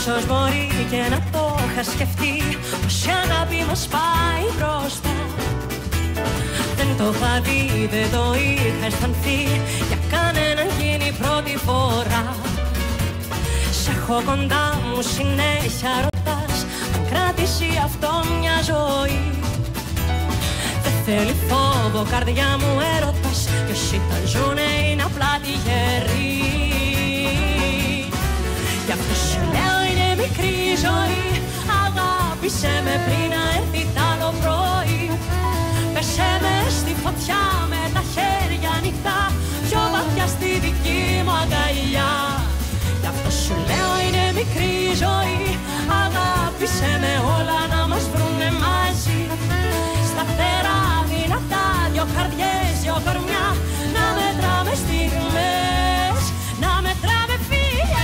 Ίσως μπορεί και να το είχα σκεφτεί, πως η αγάπη μας πάει μπροστά. Δεν το είχα δει, δεν το είχα αισθανθεί, για κανέναν γίνει πρώτη φορά. Σ' έχω κοντά μου συνέχεια ρωτάς, αν κράτησε αυτό μια ζωή. Δεν θέλει φόβο καρδιά μου έρωτας, κι όσοι τα ζουνε είναι απλά τυχεροί. Γι' αυτό σου λέω είναι μικρή ζωή, αγάπησε με πριν να έρθει τ' άλλο πρωί. Πέσε με στη φωτιά με τα χέρια ανοιχτά, πιο βαθιά στη δική μου αγκαλιά. Γι' αυτό σου λέω είναι μικρή ζωή, αγάπησε με όλα να μας βρουνε μαζί. Σταθερά, δυνατά, δυο καρδιές, δυο κορμιά, να μετράμε στιγμές, να μετράμε φιλιά.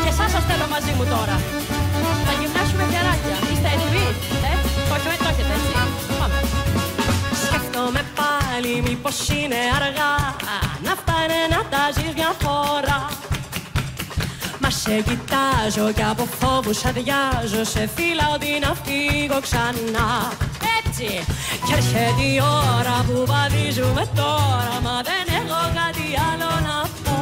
Και εσάς σας θέλω μαζί μου τώρα. Θα γυμνάσουμε χεράκια. Είστε έτοιμοι? Όχι, το έχετε έτσι. Πάμε. Σκέφτομαι πάλι μήπως είναι αργά, να φτάνε να τα ζεις μια φορά. Μα σε κοιτάζω κι από φόβους αδειάζω, σε φύλαω ότι να φύγω ξανά. Έτσι! Κι έρχεται η ώρα που βαδίζουμε τώρα, μα δεν έχω κάτι άλλο να πω.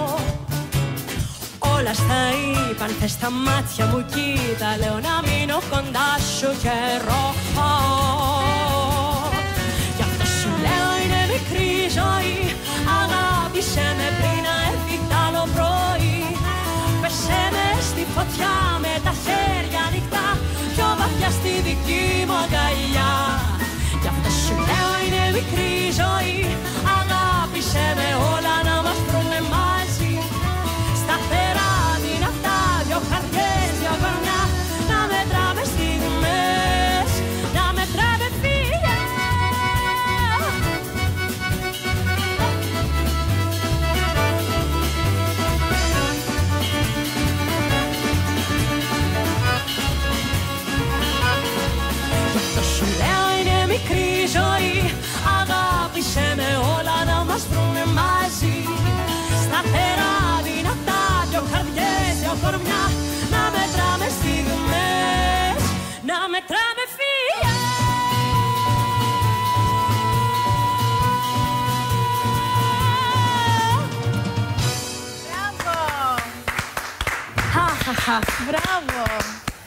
Όλα στα είπαν, θες τα μάτια μου κοίτα, λέω να μείνω κοντά σου καιρό. Γι' αυτό σου λέω είναι μικρή ζωή, αγάπησε με πριν να έρθει τ' άλλο πρωί. Πέσε με στη φωτιά με τα χέρια ανοιχτά, πιο βαθιά στη δική μου αγκαλιά. Γι' αυτό σου λέω είναι μικρή ζωή, αγάπησε με όλα να μας βρουνε μαζί. Σταθερά, δυνατά, δυο καρδιές, δυο κορμιά, να μετράμε στιγμές, να μετράμε φιλιά. Γι' αυτό σου λέω είναι μικρή ζωή, αγάπησε με όλα να μας βρουνε μαζί. Σταθερά, δυνατά, δυο καρδιές, δυο κορμιά, να μετράμε στιγμές, να μετράμε φιλιά. Μπράβο! Μπράβο!